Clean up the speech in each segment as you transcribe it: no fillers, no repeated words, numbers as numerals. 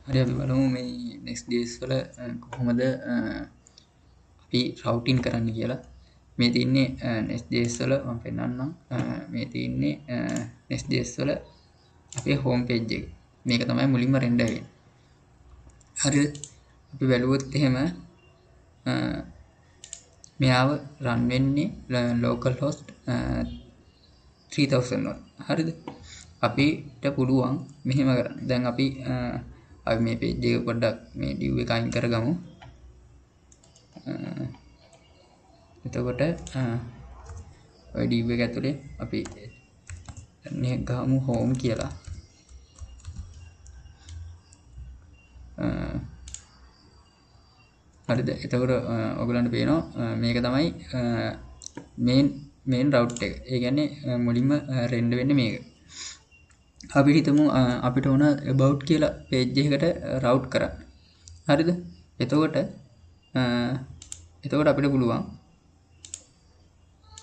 හරි අපි බලමු මේ Next.js වල කොහොමද අපි routing කරන්න කියලා. මේ තියෙන්නේ Next.js වල මම පෙන්නන්නම්. මේ තියෙන්නේ Next.js වල අපේ home page එක. මේක තමයි මුලින්ම render වෙන්නේ. හරිද? අපි බැලුවොත් එහෙම මෙයාව run වෙන්නේ localhost 3000 වල. හරිද? අපිට පුළුවන් මෙහෙම කරන්න. දැන් අපි මේ page එක පොඩ්ඩක් මේ div එක අයින් කරගමු. එතකොට ඔය div එක ඇතුලේ අපි මේ ගමු home කියලා. හරිද? එතකොට ඔයගලන්ට පේනවා මේක තමයි main route එක. ඒ කියන්නේ මුලින්ම render වෙන්නේ මේක. අපි හිතමු අපිට ඕන about කියලා page එකකට route කරන්න. හරිද? එතකොට අපිට පුළුවන්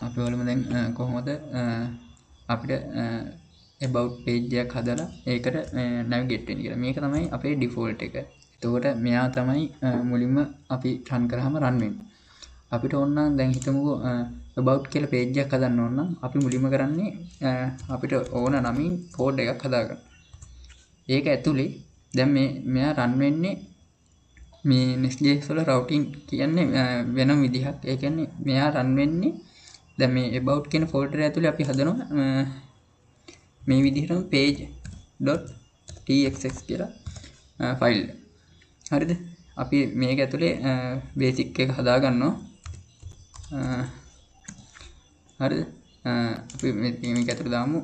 අපි බලමු දැන් කොහොමද අපිට about page එකක් හදලා ඒකට navigate වෙන්න කියලා. මේක තමයි අපේ default එක. එතකොට මෙයා තමයි මුලින්ම අපි run කරාම run වෙන්නේ. අපිට ඕන නම් දැන් හිතමුකෝ about කියලා page එකක් හදන්න ඕන නම් අපි මුලින්ම කරන්නේ අපිට ඕන නමින් code එකක් හදාගන්න. ඒක ඇතුලේ දැන් මෙයා run වෙන්නේ මේ Next.js වල routing කියන්නේ වෙනම විදිහක්. ඒ කියන්නේ මෙයා run වෙන්නේ දැන් මේ about කියන folder ඇතුලේ අපි හදනවා මේ විදිහටම page.txx කියලා ෆයිල් එක. හරිද? අපි මේක ඇතුලේ බේසික් එක හදා ගන්නවා. හරිද? අපි මේක ඇතුලේ දාමු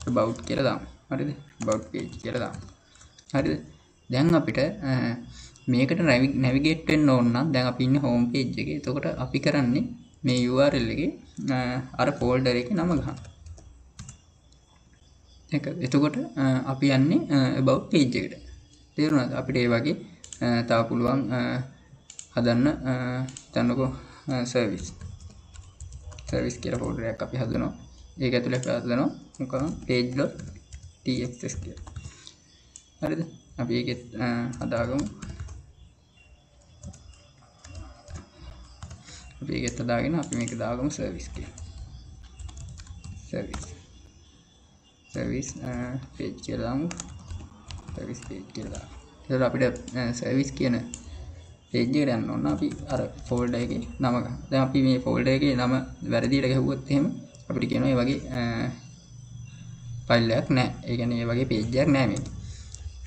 about කියලා දාමු. හරිද? about page කියලා දාමු. හරිද? දැන් අපිට මේකට navigate වෙන්න ඕන නම් දැන් අපි ඉන්නේ home page එකේ. එතකොට අපි කරන්නේ මේ URL එකේ අර folder එකේ නම ගහනවා. එතකොට අපි යන්නේ about page එකට. තේරුණාද? අපිට ඒ වගේ තව පුළුවන් හදන්න තනකො service කියලා folder එකක් අපි හදනවා. ඒක ඇතුලේ අපි හදනවා මොකක්ද page.txx කියලා. හරිද? අපි ඒකෙත් හදාගමු. අපි ඒකෙත් හදාගෙන අපි මේක දාගමු service කියලා. service page කියලා දාමු. service page කියලා දාමු. එතකොට අපිට service කියන page එකට යන්න ඕන අපි අර folder එකේ නම ගන්න. දැන් අපි මේ folder එකේ නම වැරදියට ගහුවොත් එහෙම අපිට කියනවා මේ වගේ ෆයිල් එකක් නැහැ. ඒ කියන්නේ මේ වගේ page එකක් නැහැ මේක.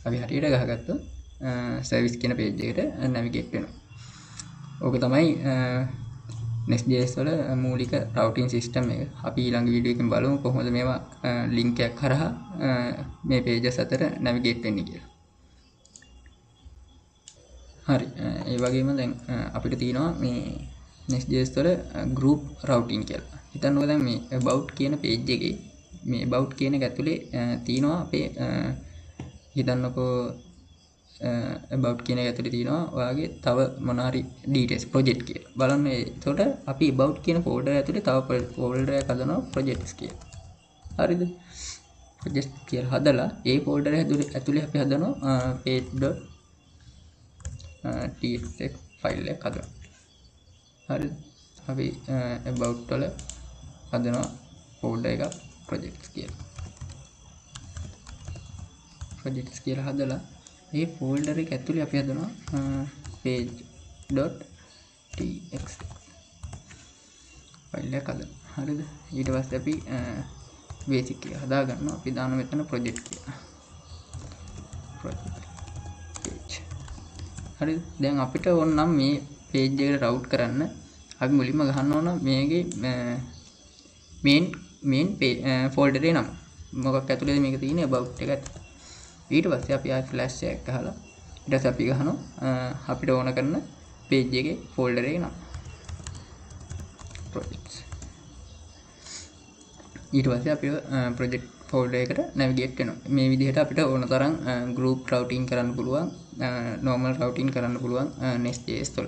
අපි හරියට ගහගත්තොත් service කියන page එකට navigate වෙනවා. ඕක තමයි Next.js වල මූලික routing system එක. අපි ඊළඟ වීඩියෝ එකෙන් බලමු කොහොමද මේවා link එකක් කරා මේ pages අතර navigate වෙන්නේ කියලා. හරි. ඒ වගේම දැන් අපිට තියෙනවා මේ Next.js වල group routing කියලා. හිතන්නකෝ දැන් මේ about කියන page එකේ මේ about කියන එක ඇතුලේ තියෙනවා අපේ හිතන්නකෝ about කියන එක ඇතුලේ තියෙනවා ඔයාගේ තව මොන හරි details project කියලා. බලන්න එතකොට අපි about කියන folder ඇතුලේ තව folder එකක් හදනවා projects කියලා. හරිද? project කියලා හදලා ඒ folder ඇතුලේ අපි හදනවා page.txx file එකක් හදනවා. හරිද? අපි about වල හදනවා folder එකක් projects කියලා. projects කියලා හදලා මේ folder එක ඇතුලේ අපි හදනවා page.txx file එක හදනවා. හරිද? ඊට පස්සේ අපි basic එක හදා ගන්නවා. අපි දාන මෙතන project කියලා. project page. හරිද? දැන් අපිට ඕන නම් මේ page එකට route කරන්න අපි මුලින්ම ගහන්න ඕන මේකේ main folder එකේ නම. මොකක් ඇතුලේද මේක තියෙන්නේ about එක ඇතුලේ. ඊට පස්සේ අපි ආයි ෆ්ලෑෂ් එකක් ගහලා ඊට පස්සේ අපි ගහනවා අපිට ඕන කරන page එකේ folder එකේ නම projects. ඊට පස්සේ අපි project folder එකට navigate වෙනවා. මේ විදිහට අපිට ඕන තරම් group routing කරන්න පුළුවන් normal routing කරන්න පුළුවන් Next.js වල.